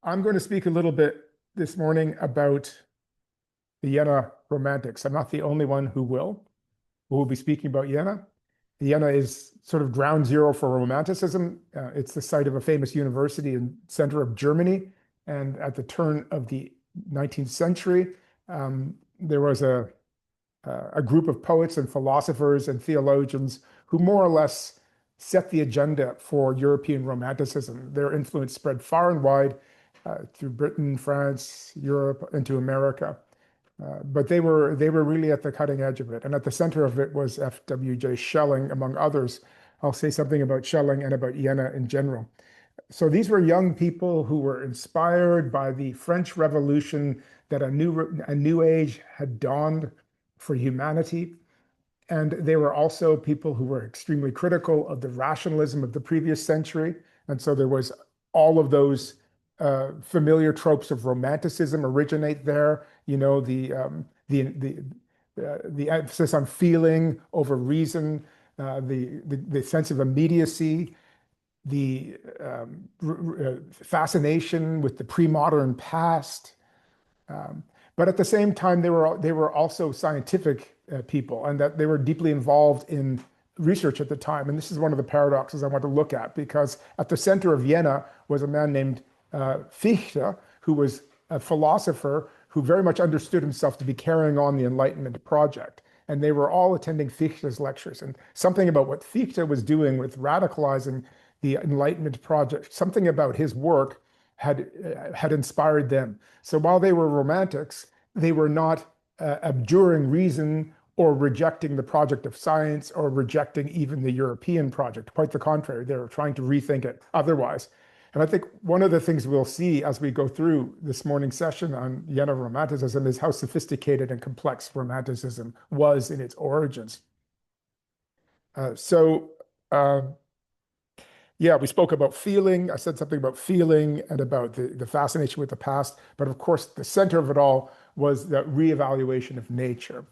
I'm going to speak a little bit this morning about the Jena Romantics. I'm not the only one who will be speaking about Jena. Jena is sort of ground zero for Romanticism. It's the site of a famous university in center of Germany. And at the turn of the 19th century, there was a group of poets and philosophers and theologians who more or less set the agenda for European Romanticism. Their influence spread far and wide through Britain, France, Europe, into America. But they were really at the cutting edge of it. And at the center of it was F.W.J. Schelling, among others. I'll say something about Schelling and about Jena in general. So these were young people who were inspired by the French Revolution, that a new age had dawned for humanity. And they were also people who were extremely critical of the rationalism of the previous century. And so there was all of those familiar tropes of Romanticism originate there. You know, the emphasis on feeling over reason, the sense of immediacy, the fascination with the pre-modern past. But at the same time, they were also scientific people, and that they were deeply involved in research at the time. And this is one of the paradoxes I want to look at, because at the center of Jena was a man named Fichte, who was a philosopher who very much understood himself to be carrying on the Enlightenment project. And they were all attending Fichte's lectures. And something about what Fichte was doing with radicalizing the Enlightenment project, something about his work had inspired them. So while they were Romantics, they were not abjuring reason or rejecting the project of science or rejecting even the European project. Quite the contrary, they were trying to rethink it otherwise. And I think one of the things we'll see as we go through this morning's session on Jena Romanticism is how sophisticated and complex Romanticism was in its origins. Yeah, we spoke about feeling. I said something about feeling and about the fascination with the past. But of course, the center of it all was the reevaluation of nature.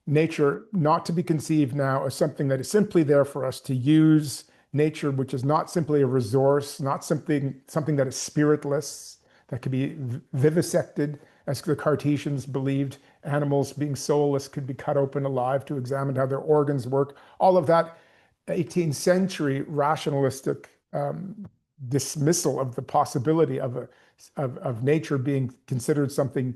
Nature not to be conceived now as something that is simply there for us to use. Nature, which is not simply a resource, not something that is spiritless, that could be vivisected, as the Cartesians believed. Animals being soulless could be cut open alive to examine how their organs work. All of that 18th century rationalistic dismissal of the possibility of nature being considered something,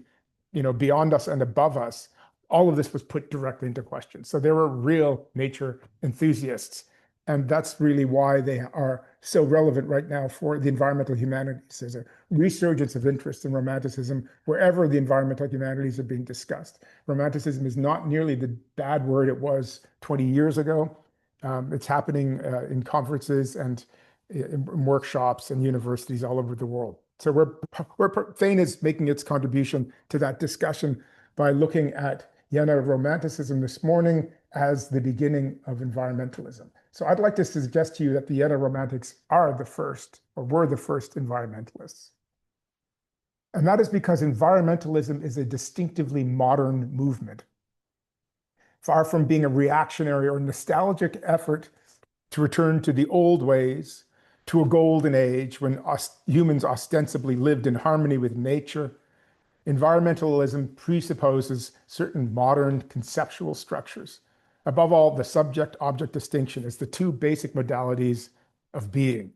beyond us and above us. All of this was put directly into question. So there were real nature enthusiasts. And that's really why they are so relevant right now for the environmental humanities. There's a resurgence of interest in Romanticism wherever the environmental humanities are being discussed. Romanticism is not nearly the bad word it was 20 years ago. It's happening in conferences and in workshops and universities all over the world. So Thane is making its contribution to that discussion by looking at Jena Romanticism this morning as the beginning of environmentalism. So I'd like to suggest to you that the Jena Romantics are the first, or were the first environmentalists. And that is because environmentalism is a distinctively modern movement. Far from being a reactionary or nostalgic effort to return to the old ways, to a golden age when humans ostensibly lived in harmony with nature, environmentalism presupposes certain modern conceptual structures. Above all, the subject-object distinction is the two basic modalities of being.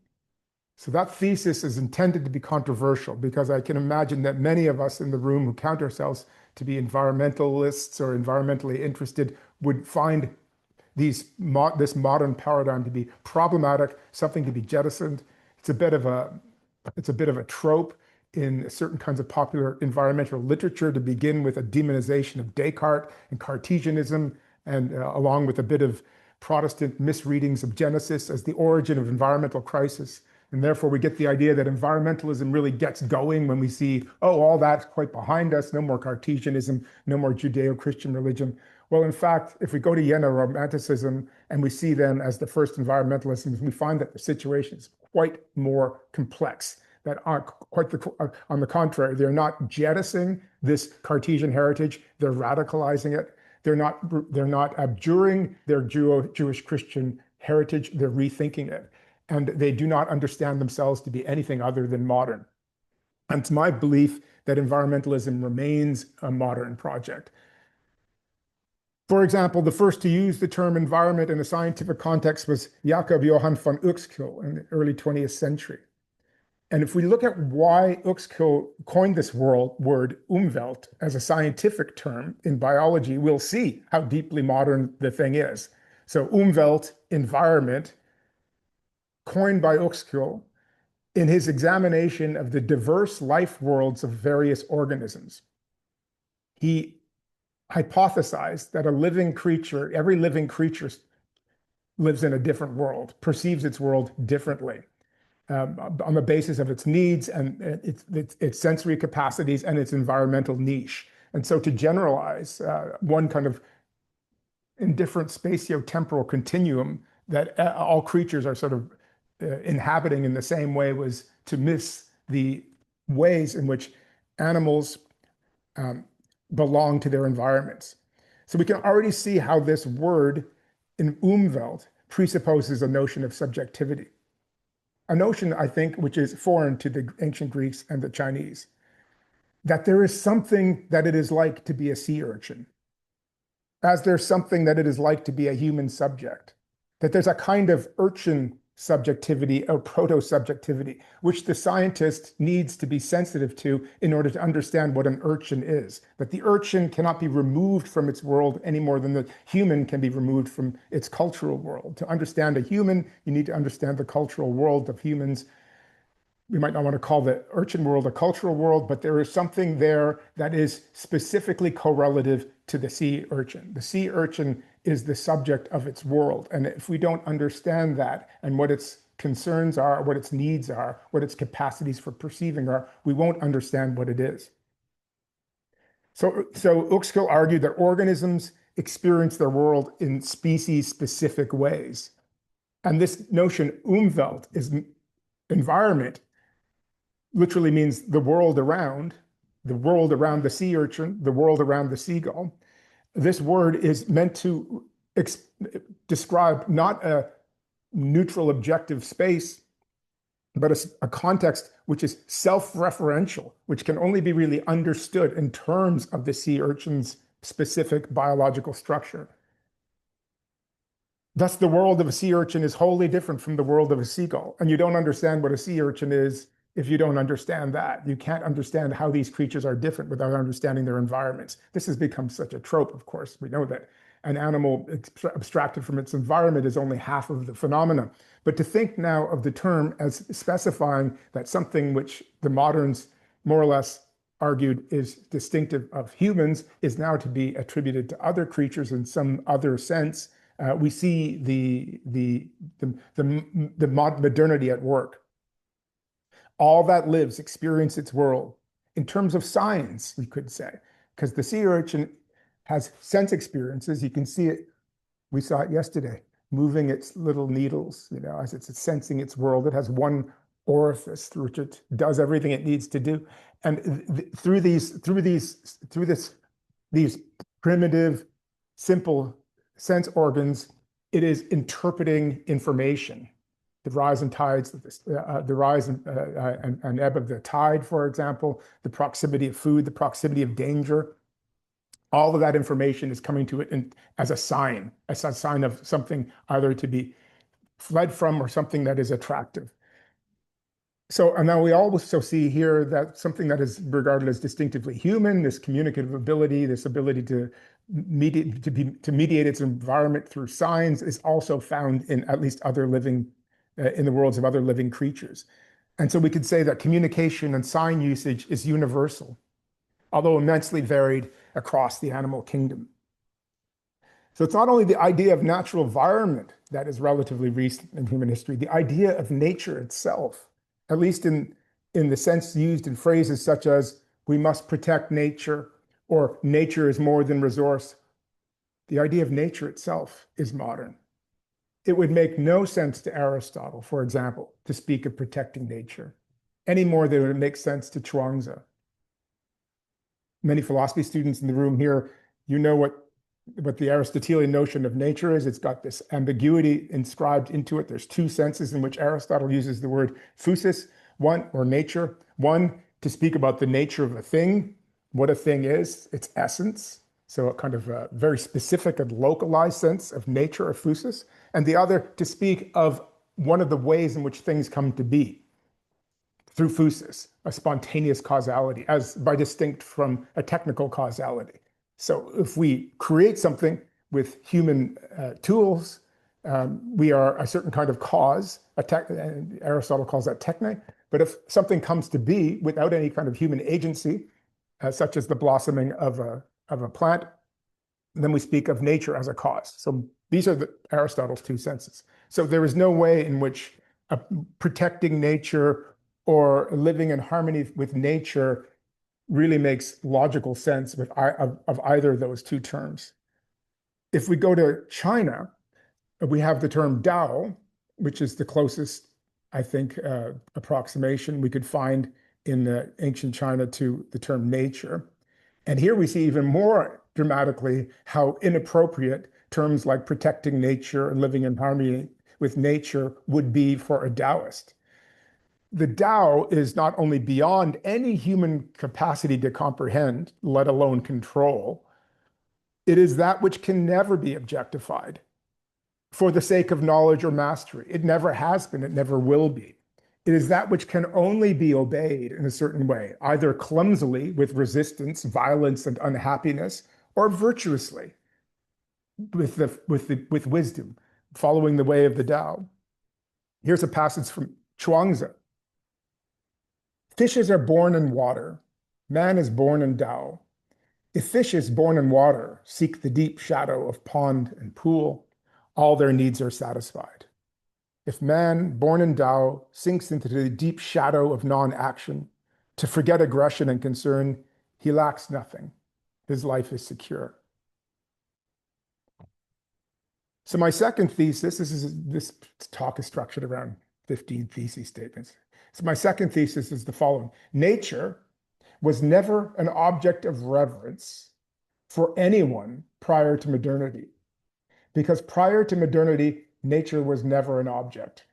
So that thesis is intended to be controversial, because I can imagine that many of us in the room who count ourselves to be environmentalists or environmentally interested would find this modern paradigm to be problematic, something to be jettisoned. It's a bit of a trope in certain kinds of popular environmental literature, to begin with a demonization of Descartes and Cartesianism, and along with a bit of Protestant misreadings of Genesis as the origin of environmental crisis. And therefore, we get the idea that environmentalism really gets going when we see, oh, all that's quite behind us, no more Cartesianism, no more Judeo-Christian religion. Well, in fact, if we go to Jena Romanticism and we see them as the first environmentalism, we find that the situation is quite more complex. That aren't quite on the contrary, they're not jettisoning this Cartesian heritage, they're radicalizing it. They're not abjuring their Jewish Christian heritage, they're rethinking it. And they do not understand themselves to be anything other than modern. And it's my belief that environmentalism remains a modern project. For example, the first to use the term environment in a scientific context was Jakob Johann von Uexküll in the early 20th century. And if we look at why Uexküll coined this word Umwelt as a scientific term in biology, we'll see how deeply modern the thing is. So Umwelt, environment, coined by Uexküll in his examination of the diverse life worlds of various organisms. He hypothesized that a living creature, every living creature lives in a different world, perceives its world differently on the basis of its needs and its sensory capacities and its environmental niche. And so to generalize one kind of indifferent spatio-temporal continuum that all creatures are sort of inhabiting in the same way was to miss the ways in which animals belong to their environments. So we can already see how this word in Umwelt presupposes a notion of subjectivity, a notion, I think, which is foreign to the ancient Greeks and the Chinese, that there is something that it is like to be a sea urchin, as there's something that it is like to be a human subject, that there's a kind of urchin subjectivity or proto-subjectivity, which the scientist needs to be sensitive to in order to understand what an urchin is. That the urchin cannot be removed from its world any more than the human can be removed from its cultural world. To understand a human, you need to understand the cultural world of humans. We might not want to call the urchin world a cultural world, but there is something there that is specifically correlative to the sea urchin. The sea urchin is the subject of its world. And if we don't understand that and what its concerns are, what its needs are, what its capacities for perceiving are, we won't understand what it is. So Uexküll argued that organisms experience their world in species-specific ways. And this notion, Umwelt, is environment, literally means the world around the sea urchin, the world around the seagull. This word is meant to describe not a neutral objective space, but a context which is self-referential, which can only be really understood in terms of the sea urchin's specific biological structure. Thus, the world of a sea urchin is wholly different from the world of a seagull. And you don't understand what a sea urchin is if you don't understand that. You can't understand how these creatures are different without understanding their environments. This has become such a trope, of course. We know that an animal abstracted from its environment is only half of the phenomena. But to think now of the term as specifying that something which the moderns more or less argued is distinctive of humans is now to be attributed to other creatures in some other sense. We see the modernity at work. All that lives experience its world in terms of signs, we could say, because the sea urchin has sense experiences. You can see it. We saw it yesterday, moving its little needles, as it's sensing its world. It has one orifice through which it does everything it needs to do, and through these primitive, simple sense organs, it is interpreting information. The rise and tides, the rise and ebb of the tide, for example, the proximity of food, the proximity of danger. All of that information is coming to it as a sign of something either to be fled from or something that is attractive. So, and now we also see here that something that is regarded as distinctively human, this communicative ability, this ability to mediate its environment through signs, is also found in at least in the worlds of other living creatures. And so we could say that communication and sign usage is universal, although immensely varied across the animal kingdom. So it's not only the idea of natural environment that is relatively recent in human history, the idea of nature itself, at least in the sense used in phrases such as, we must protect nature, or nature is more than resource. The idea of nature itself is modern. It would make no sense to Aristotle, for example, to speak of protecting nature, any more than it would make sense to Chuang-Tzu. Many philosophy students in the room here, you know what the Aristotelian notion of nature is. It's got this ambiguity inscribed into it. There's two senses in which Aristotle uses the word physis, one, or nature. One to speak about the nature of a thing, what a thing is, its essence. So a kind of a very specific and localized sense of nature or physis, and the other to speak of one of the ways in which things come to be through physis, a spontaneous causality, as by distinct from a technical causality. So if we create something with human tools, we are a certain kind of cause, Aristotle calls that techne, but if something comes to be without any kind of human agency, such as the blossoming of a plant, then we speak of nature as a cause. So these are Aristotle's two senses. So there is no way in which protecting nature or living in harmony with nature really makes logical sense of either of those two terms. If we go to China, we have the term Tao, which is the closest, I think, approximation we could find in ancient China to the term nature. And here we see even more dramatically how inappropriate terms like protecting nature and living in harmony with nature would be for a Taoist. The Tao is not only beyond any human capacity to comprehend, let alone control, it is that which can never be objectified for the sake of knowledge or mastery. It never has been, it never will be. It is that which can only be obeyed in a certain way, either clumsily with resistance, violence, and unhappiness, or virtuously with wisdom, following the way of the Tao. Here's a passage from Chuangzi. Fishes are born in water. Man is born in Tao. If fishes born in water seek the deep shadow of pond and pool, all their needs are satisfied. If man born in Tao sinks into the deep shadow of non-action, to forget aggression and concern, he lacks nothing. His life is secure. So my second thesis, this talk is structured around 15 thesis statements. So my second thesis is the following. Nature was never an object of reverence for anyone prior to modernity, because prior to modernity, nature was never an object.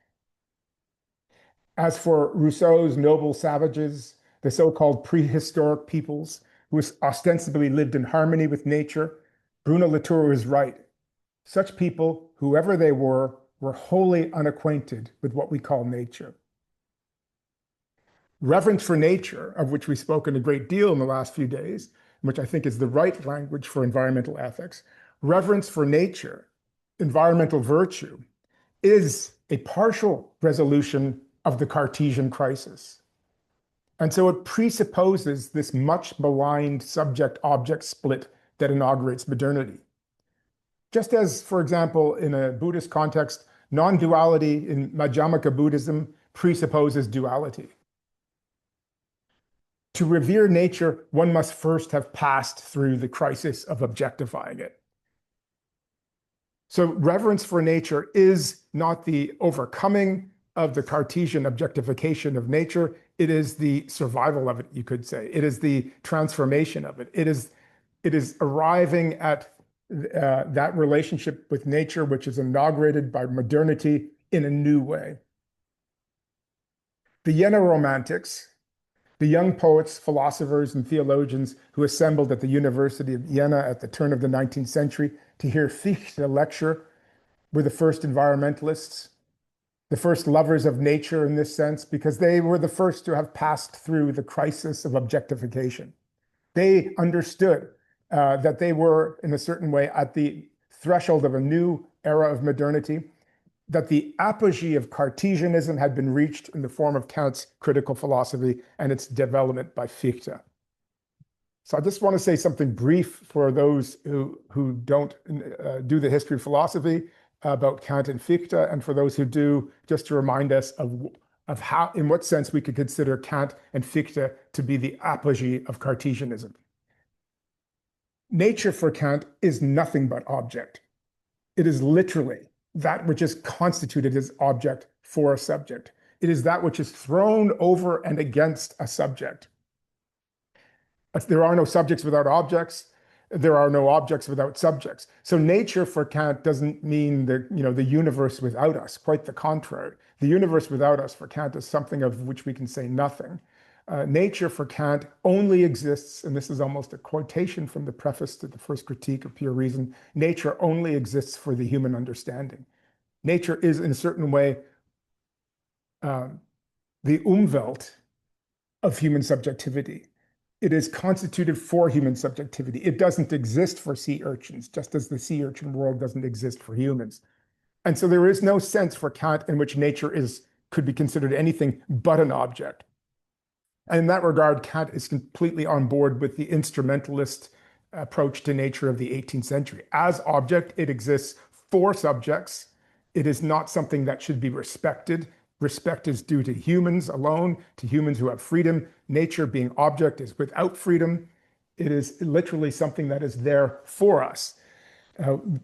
As for Rousseau's noble savages, the so-called prehistoric peoples who ostensibly lived in harmony with nature, Bruno Latour is right. Such people, whoever they were wholly unacquainted with what we call nature. Reverence for nature, of which we've spoken a great deal in the last few days, which I think is the right language for environmental ethics, reverence for nature, environmental virtue, is a partial resolution of the Cartesian crisis. And so it presupposes this much maligned subject-object split that inaugurates modernity. Just as, for example, in a Buddhist context, non-duality in Madhyamaka Buddhism presupposes duality. To revere nature, one must first have passed through the crisis of objectifying it. So reverence for nature is not the overcoming of the Cartesian objectification of nature. It is the survival of it, you could say. It is the transformation of it. It is arriving at that relationship with nature, which is inaugurated by modernity in a new way. The Jena Romantics, the young poets, philosophers, and theologians who assembled at the University of Jena at the turn of the 19th century to hear Fichte lecture, were the first environmentalists, the first lovers of nature in this sense, because they were the first to have passed through the crisis of objectification. They understood that they were, in a certain way, at the threshold of a new era of modernity, that the apogee of Cartesianism had been reached in the form of Kant's critical philosophy and its development by Fichte. So I just want to say something brief for those who don't do the history of philosophy about Kant and Fichte, and for those who do, just to remind us of how, in what sense we could consider Kant and Fichte to be the apogee of Cartesianism. Nature for Kant is nothing but object. It is literally that which is constituted as object for a subject. It is that which is thrown over and against a subject. There are no subjects without objects. There are no objects without subjects. So nature for Kant doesn't mean the universe without us. Quite the contrary. The universe without us for Kant is something of which we can say nothing. Nature for Kant only exists, and this is almost a quotation from the preface to the first critique of pure reason, nature only exists for the human understanding. Nature is in a certain way the Umwelt of human subjectivity. It is constituted for human subjectivity. It doesn't exist for sea urchins, just as the sea urchin world doesn't exist for humans. And so there is no sense for Kant in which nature could be considered anything but an object. And in that regard, Kant is completely on board with the instrumentalist approach to nature of the 18th century. As object, it exists for subjects. It is not something that should be respected. Respect is due to humans alone, to humans who have freedom. Nature, being object, is without freedom. It is literally something that is there for us,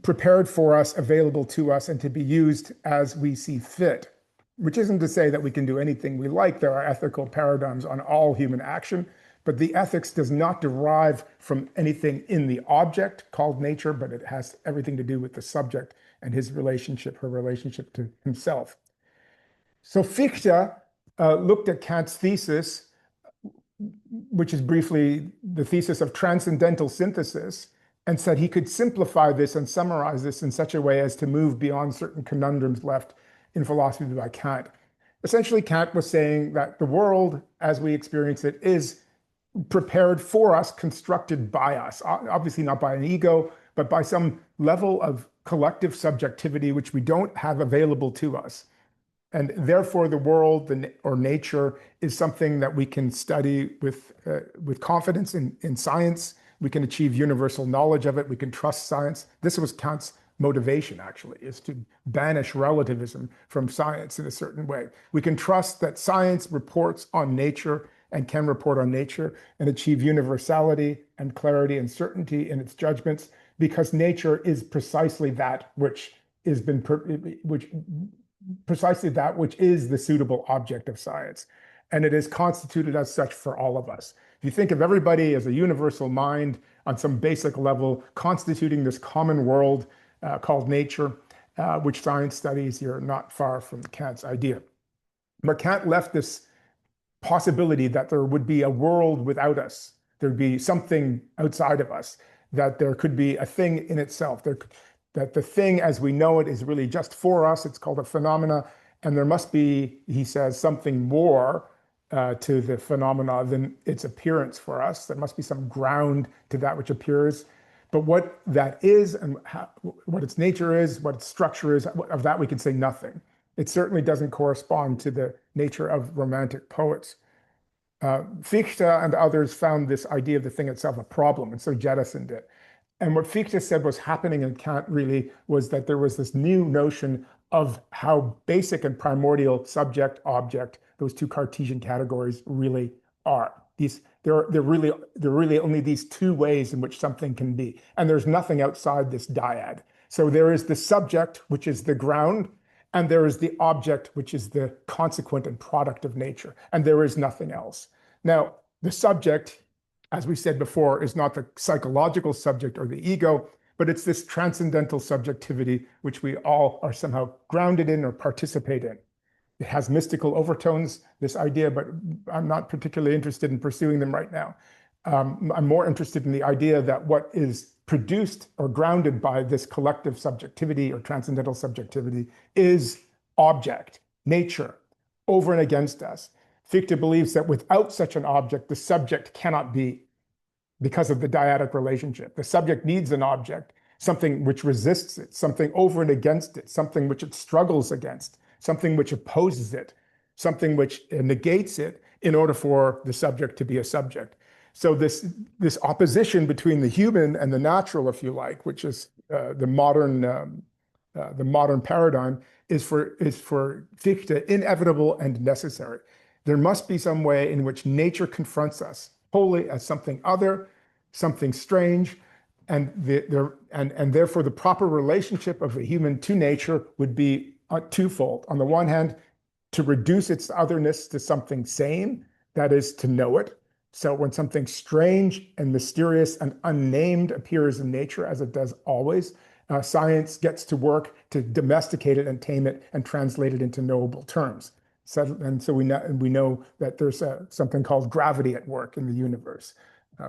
prepared for us, available to us, and to be used as we see fit. Which isn't to say that we can do anything we like. There are ethical paradigms on all human action, but the ethics does not derive from anything in the object called nature, but it has everything to do with the subject and his relationship, her relationship to himself. So Fichte looked at Kant's thesis, which is briefly the thesis of transcendental synthesis, and said he could simplify this and summarize this in such a way as to move beyond certain conundrums left in philosophy by Kant. Essentially, Kant was saying that the world, as we experience it, is prepared for us, constructed by us, obviously not by an ego, but by some level of collective subjectivity which we don't have available to us. And therefore, the world or nature is something that we can study with confidence in science. We can achieve universal knowledge of it. We can trust science. This was Kant's motivation, actually, is to banish relativism from science in a certain way. We can trust that science reports on nature and can report on nature and achieve universality and clarity and certainty in its judgments, because nature is precisely that which is the suitable object of science. And it is constituted as such for all of us. If you think of everybody as a universal mind on some basic level, constituting this common world called nature, which science studies here not far from Kant's idea. But Kant left this possibility that there would be a world without us. There'd be something outside of us, that there could be a thing in itself, that the thing as we know it is really just for us. It's called a phenomena. And there must be, he says, something more to the phenomena than its appearance for us. There must be some ground to that which appears. But what that is and what its nature is, what its structure is, of that we can say nothing. It certainly doesn't correspond to the nature of Romantic poets. Fichte and others found this idea of the thing itself a problem, and so jettisoned it. And what Fichte said was happening in Kant really was that there was this new notion of how basic and primordial subject, object, those two Cartesian categories really are. There are really only these two ways in which something can be, and there's nothing outside this dyad. So there is the subject, which is the ground, and there is the object, which is the consequent and product of nature, and there is nothing else. Now, the subject, as we said before, is not the psychological subject or the ego, but it's this transcendental subjectivity which we all are somehow grounded in or participate in. It has mystical overtones, this idea, but I'm not particularly interested in pursuing them right now. I'm more interested in the idea that what is produced or grounded by this collective subjectivity or transcendental subjectivity is object, nature, over and against us. Fichte believes that without such an object, the subject cannot be, because of the dyadic relationship. The subject needs an object, something which resists it, something over and against it, something which it struggles against, something which opposes it, something which negates it in order for the subject to be a subject. So this opposition between the human and the natural, if you like, which is the modern paradigm, is for Fichte inevitable and necessary. There must be some way in which nature confronts us wholly as something other, something strange, and therefore the proper relationship of a human to nature would be twofold. On the one hand, to reduce its otherness to something same, that is, to know it. So when something strange and mysterious and unnamed appears in nature, as it does always, science gets to work to domesticate it and tame it and translate it into knowable terms. And so we know that there's something called gravity at work in the universe.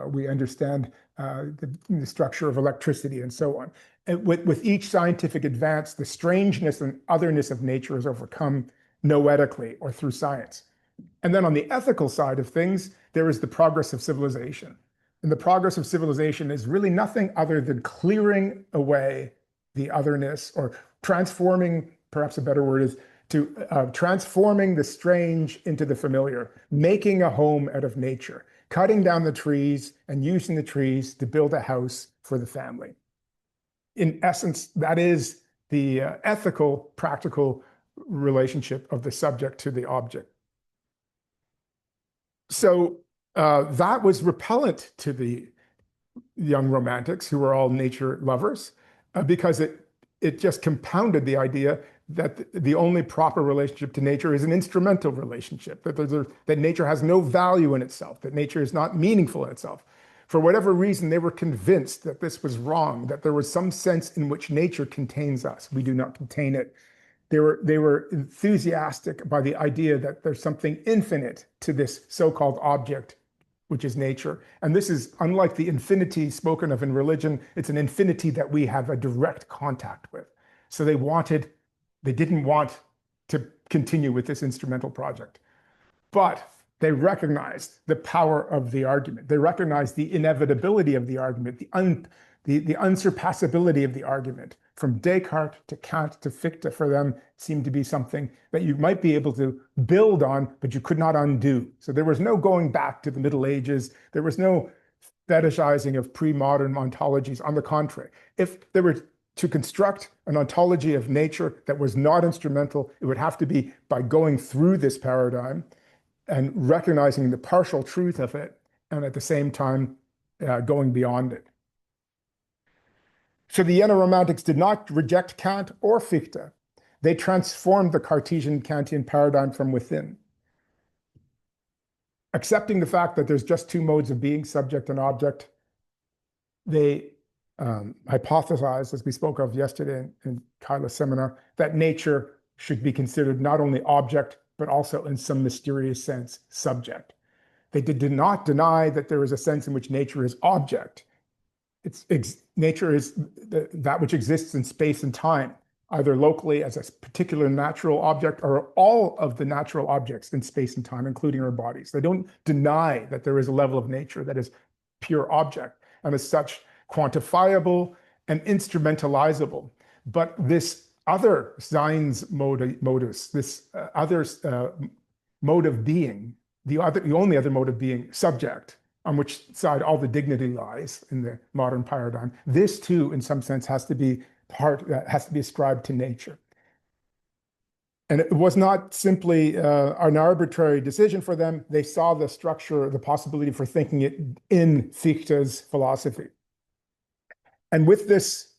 We understand the structure of electricity and so on. And with each scientific advance, the strangeness and otherness of nature is overcome noetically or through science. And then on the ethical side of things, there is the progress of civilization. And the progress of civilization is really nothing other than clearing away the otherness, or transforming, perhaps a better word is to transforming the strange into the familiar, making a home out of nature, cutting down the trees and using the trees to build a house for the family. In essence, that is the ethical, practical relationship of the subject to the object. So that was repellent to the young romantics, who were all nature lovers, because it just compounded the idea that the only proper relationship to nature is an instrumental relationship, that nature has no value in itself, that nature is not meaningful in itself. For whatever reason, they were convinced that this was wrong, that there was some sense in which nature contains us. We do not contain it. They were enthusiastic by the idea that there's something infinite to this so-called object, which is nature. And this is unlike the infinity spoken of in religion. It's an infinity that we have a direct contact with. So they didn't want to continue with this instrumental project. But they recognized the power of the argument. They recognized the inevitability of the argument, the unsurpassability of the argument. From Descartes to Kant to Fichte, for them, seemed to be something that you might be able to build on, but you could not undo. So there was no going back to the Middle Ages. There was no fetishizing of pre-modern ontologies. On the contrary, if there were to construct an ontology of nature that was not instrumental, it would have to be by going through this paradigm and recognizing the partial truth of it, and at the same time going beyond it. So the Jena Romantics did not reject Kant or Fichte. They transformed the Cartesian Kantian paradigm from within, accepting the fact that there's just two modes of being, subject and object. They hypothesized, as we spoke of yesterday in Kyla's seminar, that nature should be considered not only object, but also in some mysterious sense, subject. They did not deny that there is a sense in which nature is object. Nature is that which exists in space and time, either locally as a particular natural object or all of the natural objects in space and time, including our bodies. They don't deny that there is a level of nature that is pure object and as such quantifiable and instrumentalizable. But this other Seins modus, this other mode of being, the only other mode of being, subject, on which side all the dignity lies in the modern paradigm, this too, in some sense, has to be ascribed to nature. And it was not simply an arbitrary decision for them. They saw the structure, the possibility for thinking it in Fichte's philosophy. And with this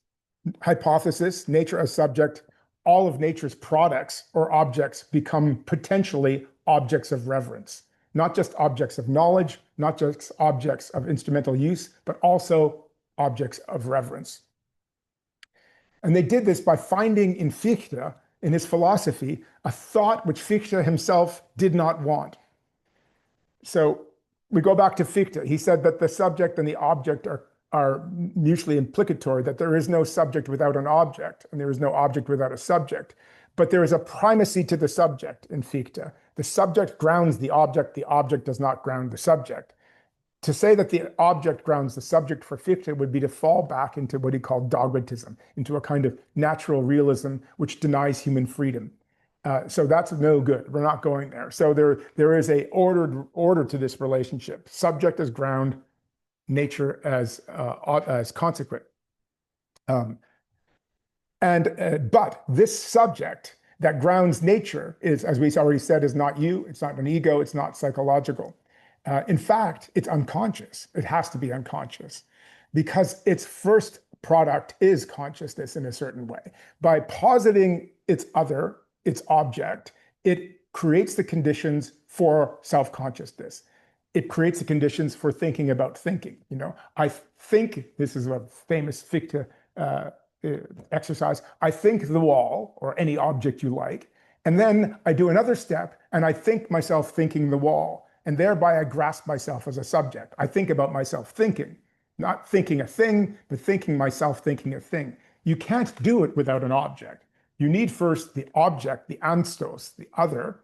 hypothesis, nature as subject, all of nature's products or objects become potentially objects of reverence, not just objects of knowledge, not just objects of instrumental use, but also objects of reverence. And they did this by finding in Fichte, in his philosophy, a thought which Fichte himself did not want. So we go back to Fichte. He said that the subject and the object are mutually implicatory, that there is no subject without an object, and there is no object without a subject. But there is a primacy to the subject in Fichte. The subject grounds the object does not ground the subject. To say that the object grounds the subject for Fichte would be to fall back into what he called dogmatism, into a kind of natural realism which denies human freedom. So that's no good. We're not going there. So there is a order to this relationship. Subject as ground, nature as consequent. But this subject that grounds nature is, as we already said, is not you. It's not an ego. It's not psychological. In fact, it's unconscious. It has to be unconscious because its first product is consciousness in a certain way. By positing its other, its object, it creates the conditions for self-consciousness. It creates the conditions for thinking about thinking. You know, I think, this is a famous Fichte exercise, I think the wall, or any object you like, And then I do another step and I think myself thinking the wall. And thereby I grasp myself as a subject. I think about myself thinking, not thinking a thing, but thinking myself thinking a thing. You can't do it without an object. You need first the object, the anstos, the other,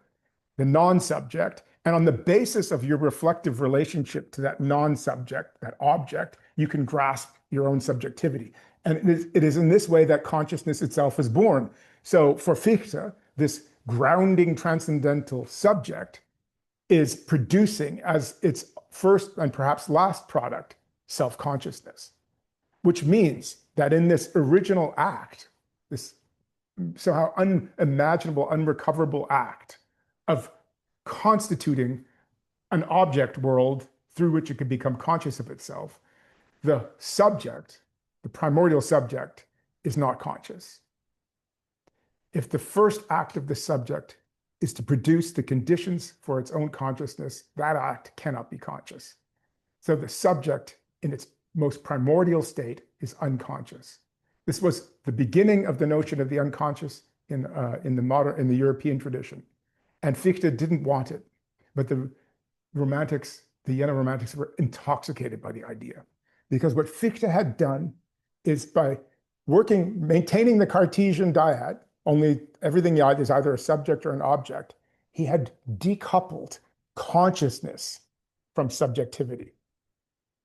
the non-subject. And on the basis of your reflective relationship to that non-subject, that object, you can grasp your own subjectivity. And it is in this way that consciousness itself is born. So for Fichte, this grounding transcendental subject is producing as its first and perhaps last product, self-consciousness, which means that in this original act, this somehow unimaginable, unrecoverable act of constituting an object world through which it could become conscious of itself, the subject, the primordial subject, is not conscious. If the first act of the subject is to produce the conditions for its own consciousness, that act cannot be conscious. So the subject in its most primordial state is unconscious. This was the beginning of the notion of the unconscious in the European tradition. And Fichte didn't want it, but the Romantics, the Jena Romantics, were intoxicated by the idea. Because what Fichte had done is by maintaining the Cartesian dyad, only everything is either a subject or an object, he had decoupled consciousness from subjectivity.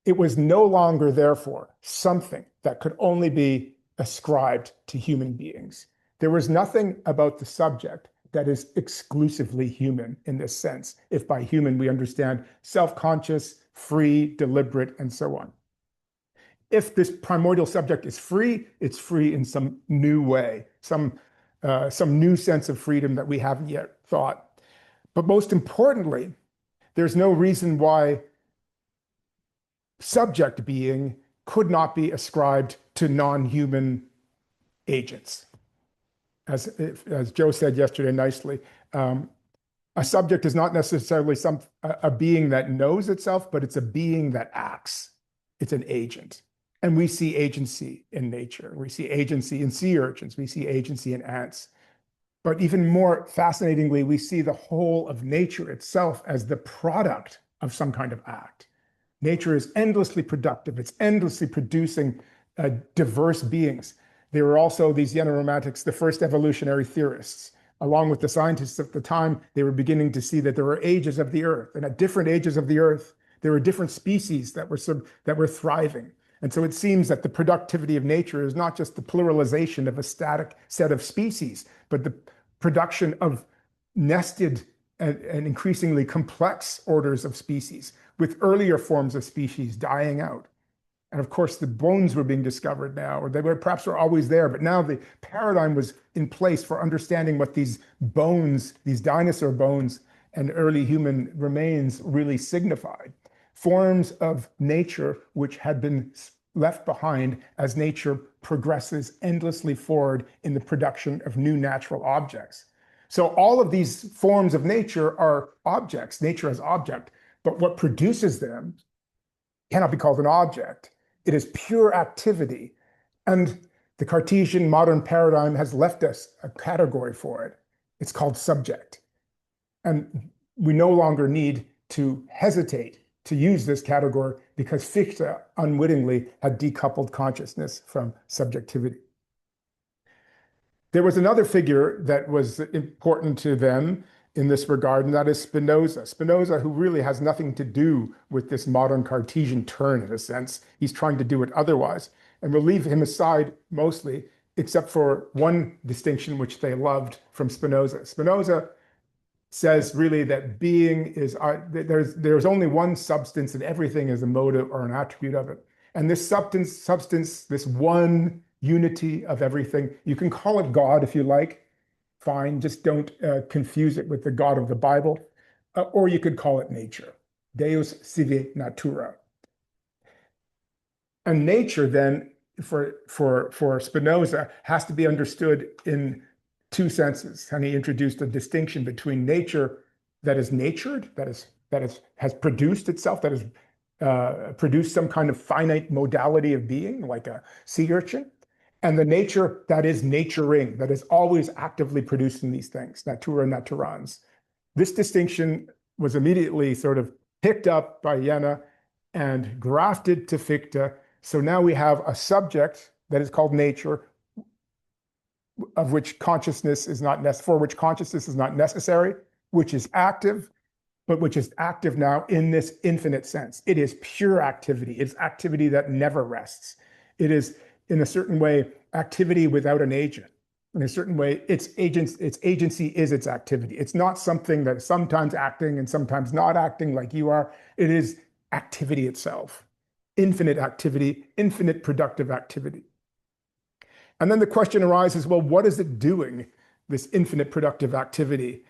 It was no longer, therefore, something that could only be ascribed to human beings. There was nothing about the subject that is exclusively human in this sense, if by human we understand self-conscious, free, deliberate, and so on. If this primordial subject is free, it's free in some new way, some new sense of freedom that we haven't yet thought. But most importantly, there's no reason why subject being could not be ascribed to non-human agents. As Joe said yesterday nicely, a subject is not necessarily a being that knows itself, but it's a being that acts. It's an agent. And we see agency in nature. We see agency in sea urchins. We see agency in ants. But even more fascinatingly, we see the whole of nature itself as the product of some kind of act. Nature is endlessly productive. It's endlessly producing diverse beings. They were also, these Jena Romantics, the first evolutionary theorists. Along with the scientists at the time, they were beginning to see that there were ages of the earth. And at different ages of the earth, there were different species that were thriving. And so it seems that the productivity of nature is not just the pluralization of a static set of species, but the production of nested and increasingly complex orders of species, with earlier forms of species dying out. And of course, the bones were being discovered now, or they perhaps were always there, but now the paradigm was in place for understanding what these bones, these dinosaur bones and early human remains really signified. Forms of nature which had been left behind as nature progresses endlessly forward in the production of new natural objects. So all of these forms of nature are objects, nature as object, but what produces them cannot be called an object. It is pure activity. And the Cartesian modern paradigm has left us a category for it. It's called subject. And we no longer need to hesitate to use this category because Fichte unwittingly had decoupled consciousness from subjectivity. There was another figure that was important to them in this regard, and that is Spinoza. Spinoza, who really has nothing to do with this modern Cartesian turn in a sense. He's trying to do it otherwise. And we'll leave him aside mostly, except for one distinction which they loved from Spinoza. Spinoza says really that being is, there's only one substance and everything is a motive or an attribute of it. And this substance, this one unity of everything, you can call it God if you like, fine, just don't confuse it with the God of the Bible, or you could call it nature, Deus sive natura. And nature then, for Spinoza, has to be understood in two senses. And he introduced a distinction between nature that is natured, has produced itself, that has produced some kind of finite modality of being, like a sea urchin, and the nature that is naturing, that is always actively producing these things, natura naturans. This distinction was immediately sort of picked up by Jena and grafted to Fichte. So now we have a subject that is called nature, of which consciousness is not for which consciousness is not necessary, which is active, but which is active now in this infinite sense. It is pure activity. It's activity that never rests. It is, in a certain way, activity without an agent. In a certain way, its agency is its activity. It's not something that is sometimes acting and sometimes not acting like you are. It is activity itself, infinite activity, infinite productive activity. And then the question arises, well, what is it doing, this infinite productive activity?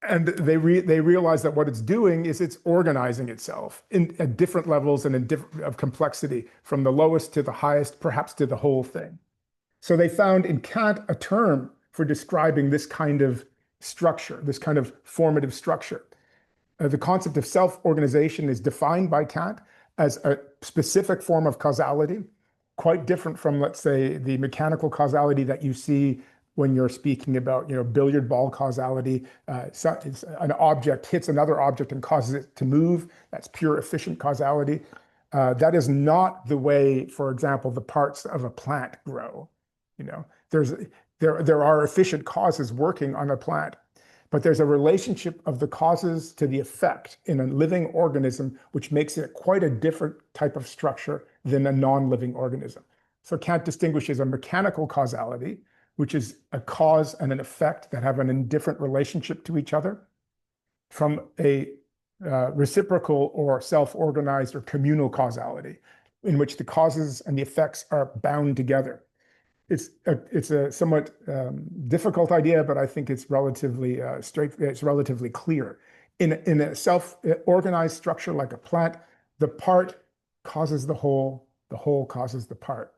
And they realize that what it's doing is it's organizing itself at different levels and of complexity, from the lowest to the highest, perhaps to the whole thing. So they found in Kant a term for describing this kind of structure, this kind of formative structure. The concept of self-organization is defined by Kant as a specific form of causality, quite different from, let's say, the mechanical causality that you see when you're speaking about, billiard ball causality. An object hits another object and causes it to move. That's pure efficient causality. That is not the way, for example, the parts of a plant grow. There are efficient causes working on a plant, but there's a relationship of the causes to the effect in a living organism, which makes it quite a different type of structure than a non-living organism. So Kant distinguishes a mechanical causality, which is a cause and an effect that have an indifferent relationship to each other, from a reciprocal or self-organized or communal causality, in which the causes and the effects are bound together. It's a somewhat difficult idea, but I think it's relatively it's relatively clear. In a self-organized structure like a plant, the part causes the whole causes the part.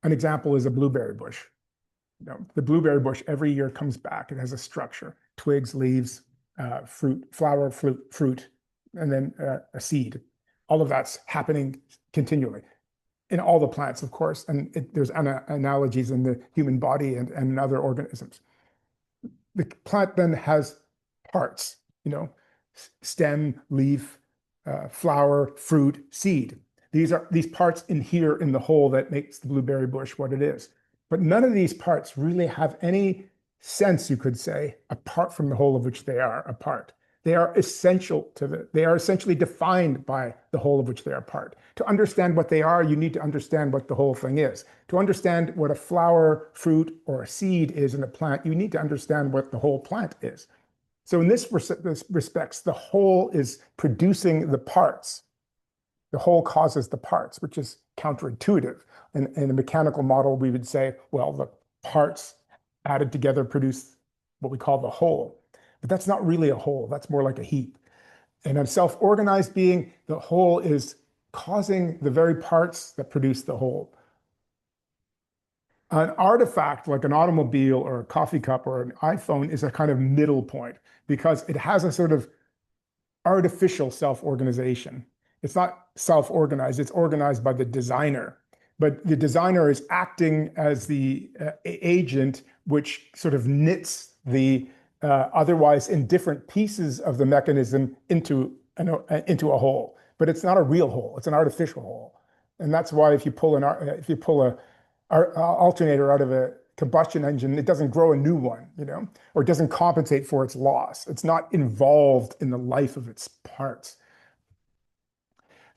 An example is a blueberry bush. The blueberry bush every year comes back. It has a structure: twigs, leaves, fruit, flower, fruit, and then a seed. All of that's happening continually in all the plants, of course, and there's analogies in the human body and in other organisms. The plant then has parts, stem, leaf, flower, fruit, seed. These parts inhere in the whole that makes the blueberry bush what it is. But none of these parts really have any sense, you could say, apart from the whole of which they are a part. They are essential they are essentially defined by the whole of which they are part. To understand what they are, you need to understand what the whole thing is. To understand what a flower, fruit, or a seed is in a plant, you need to understand what the whole plant is. So in this respects, the whole is producing the parts. The whole causes the parts, which is counterintuitive. In a mechanical model, we would say, well, the parts added together produce what we call the whole. But that's not really a whole. That's more like a heap. In a self-organized being, the whole is causing the very parts that produce the whole. An artifact like an automobile or a coffee cup or an iPhone is a kind of middle point, because it has a sort of artificial self-organization. It's not self-organized, it's organized by the designer. But the designer is acting as the agent, which sort of knits the otherwise indifferent pieces of the mechanism into a whole. But it's not a real whole, it's an artificial whole. And that's why if you pull a alternator out of a combustion engine, it doesn't grow a new one, or it doesn't compensate for its loss. It's not involved in the life of its parts.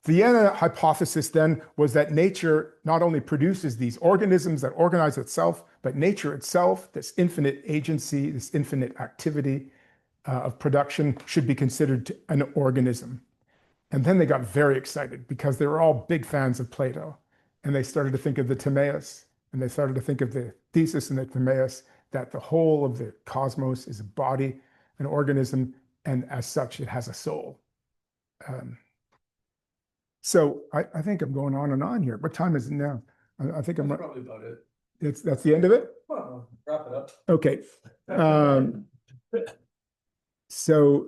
The Jena hypothesis then was that nature not only produces these organisms that organize itself, but nature itself, this infinite agency, this infinite activity of production, should be considered an organism. And then they got very excited because they were all big fans of Plato. And they started to think of the Timaeus, and they started to think of the thesis in the Timaeus that the whole of the cosmos is a body, an organism, and as such, it has a soul. So I think I'm going on and on here. What time is it now? I think That's probably about it. That's the end of it? Well, wrap it up. Okay. So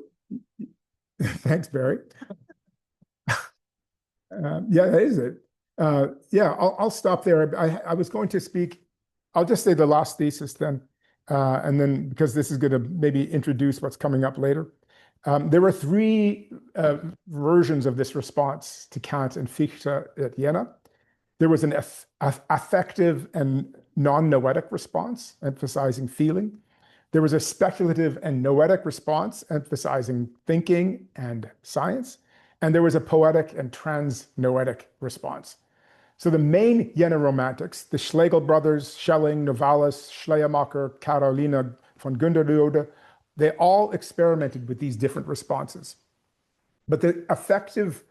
thanks, Barry. Yeah, that is it. Yeah, I'll stop there. I was going to speak, I'll just say the last thesis then, and then because this is going to maybe introduce what's coming up later. There were three versions of this response to Kant and Fichte at Jena. There was an affective and non-noetic response, emphasizing feeling. There was a speculative and noetic response, emphasizing thinking and science. And there was a poetic and trans-noetic response. So the main Jena Romantics, the Schlegel brothers, Schelling, Novalis, Schleiermacher, Carolina von Gunderlode, they all experimented with these different responses. But the effective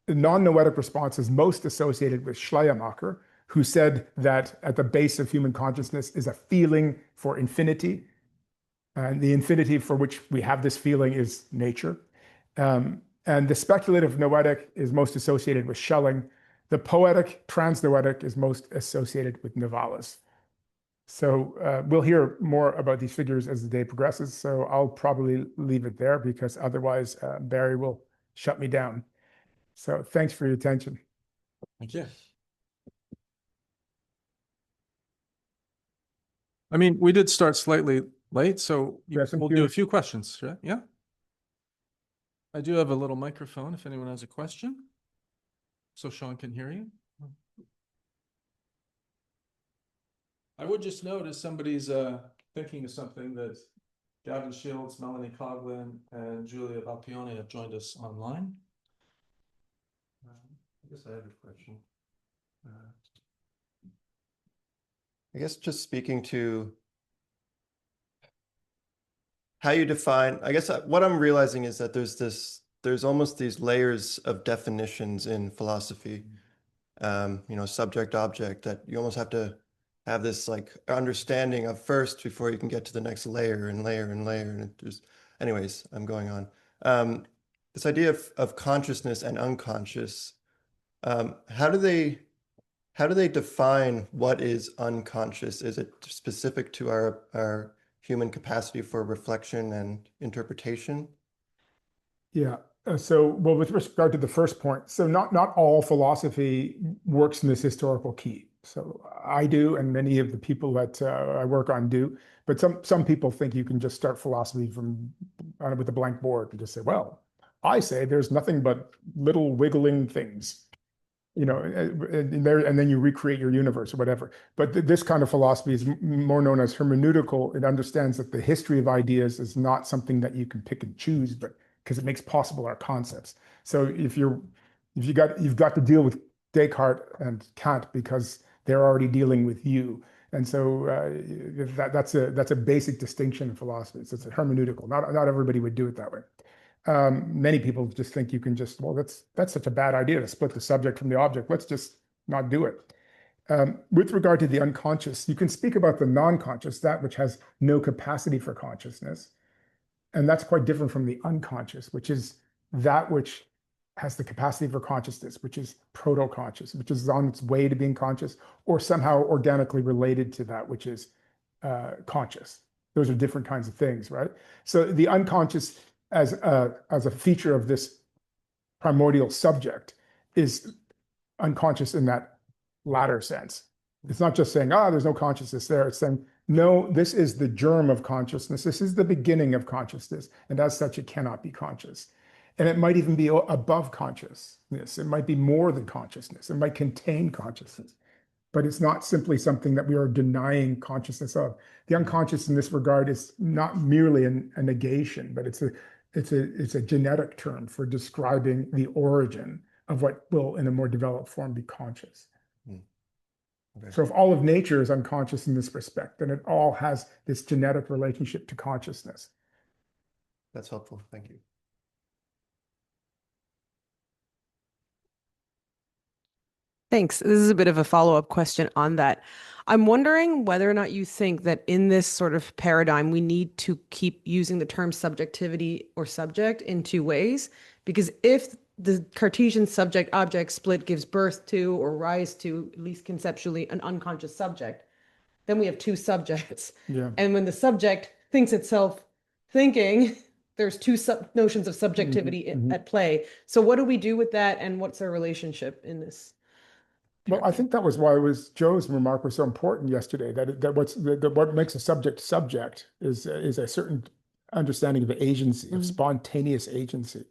non-noetic response is most associated with Schleiermacher, who said that at the base of human consciousness is a feeling for infinity. And the infinity for which we have this feeling is nature. And the speculative noetic is most associated with Schelling. The poetic transnoetic is most associated with Novalis. So we'll hear more about these figures as the day progresses. So I'll probably leave it there because otherwise Barry will shut me down. So thanks for your attention. Thank you. I mean, we did start slightly late, so we'll do a few questions, right? Yeah. I do have a little microphone if anyone has a question, so Sean can hear you. I would just note as somebody's thinking of something that Gavin Shields, Melanie Coughlin, and Julia Valpione have joined us online. I guess I have a question. I guess just speaking to how you define, I guess what I'm realizing is that there's almost these layers of definitions in philosophy, subject, object, that you almost have to have this like understanding of first before you can get to the next layer and layer and layer. And anyways, I'm going on. This idea of consciousness and unconscious, how do they define what is unconscious? Is it specific to our human capacity for reflection and interpretation? Yeah. Well, with regard to the first point, so not all philosophy works in this historical key. So I do, and many of the people that I work on do. But some people think you can just start philosophy with a blank board and just say, well, I say there's nothing but little wiggling things, and then you recreate your universe or whatever. But this kind of philosophy is more known as hermeneutical. It understands that the history of ideas is not something that you can pick and choose, but because it makes possible our concepts. So you've got to deal with Descartes and Kant because they're already dealing with you. And so that's a basic distinction in philosophy. So it's a hermeneutical. Not everybody would do it that way. Many people just think you can just, well, that's such a bad idea to split the subject from the object. Let's just not do it. With regard to the unconscious, you can speak about the non-conscious, that which has no capacity for consciousness. And that's quite different from the unconscious, which is that which has the capacity for consciousness, which is proto-conscious, which is on its way to being conscious, or somehow organically related to that which is conscious. Those are different kinds of things, right? So the unconscious as a feature of this primordial subject is unconscious in that latter sense. It's not just saying, there's no consciousness there. It's saying, no, this is the germ of consciousness. This is the beginning of consciousness. And as such, it cannot be conscious. And it might even be above consciousness. It might be more than consciousness. It might contain consciousness. But it's not simply something that we are denying consciousness of. The unconscious in this regard is not merely a negation, but it's a genetic term for describing the origin of what will, in a more developed form, be conscious. Okay. So if all of nature is unconscious in this respect, then it all has this genetic relationship to consciousness. That's helpful. Thank you. Thanks. This is a bit of a follow-up question on that. I'm wondering whether or not you think that in this sort of paradigm, we need to keep using the term subjectivity or subject in two ways. Because if the Cartesian subject-object split gives birth to or rise to, at least conceptually, an unconscious subject, then we have two subjects. Yeah. And when the subject thinks itself thinking, there's two notions of subjectivity at play. So what do we do with that, and what's our relationship in this? Well, I think that was why Joe's remark was so important yesterday, that what makes a subject subject is a certain understanding of agency, of spontaneous agency,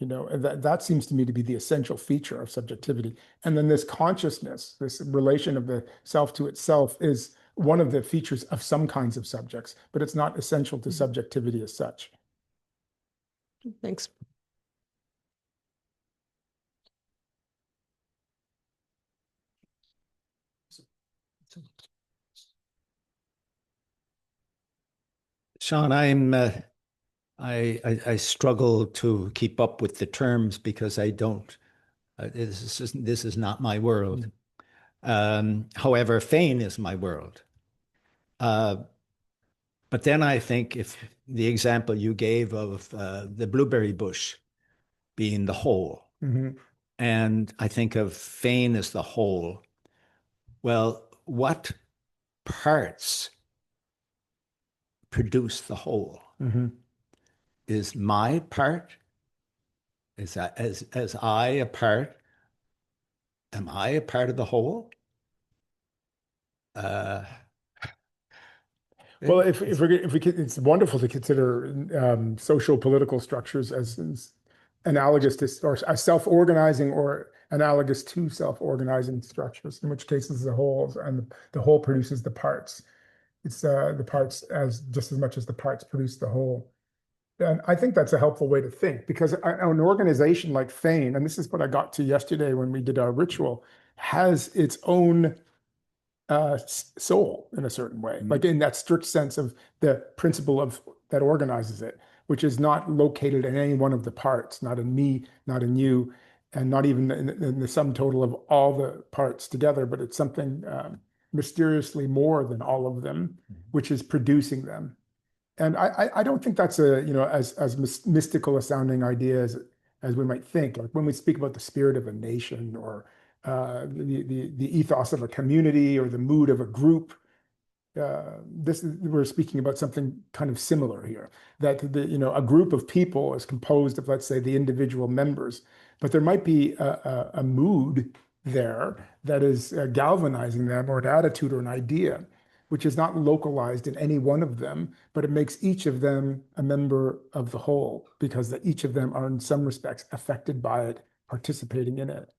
and that seems to me to be the essential feature of subjectivity. And then this consciousness, this relation of the self to itself, is one of the features of some kinds of subjects, but it's not essential to subjectivity as such. Thanks. Sean, I struggle to keep up with the terms because I don't. This is not my world. However, Fane is my world. But then I think if the example you gave of the blueberry bush being the whole, and I think of Fane as the whole, well, what parts produce the whole? Is my part? Is that as I a part? Am I a part of the whole? Well, if we could, it's wonderful to consider social political structures as analogous to, or as self-organizing, or analogous to self-organizing structures, in which cases the whole, and the whole produces the parts. It's the parts as just as much as the parts produce the whole. And I think that's a helpful way to think, because an organization like Fane, and this is what I got to yesterday when we did our ritual, has its own soul in a certain way, like in that strict sense of the principle of that organizes it, which is not located in any one of the parts, not in me, not in you, and not even in the sum total of all the parts together, but it's something mysteriously more than all of them, which is producing them. And I don't think that's as mystical a sounding idea as we might think. Like when we speak about the spirit of a nation, or the ethos of a community, or the mood of a group, we're speaking about something kind of similar here. That a group of people is composed of, let's say, the individual members, but there might be a mood there that is galvanizing them, or an attitude or an idea, which is not localized in any one of them, but it makes each of them a member of the whole, because each of them are in some respects affected by it, participating in it.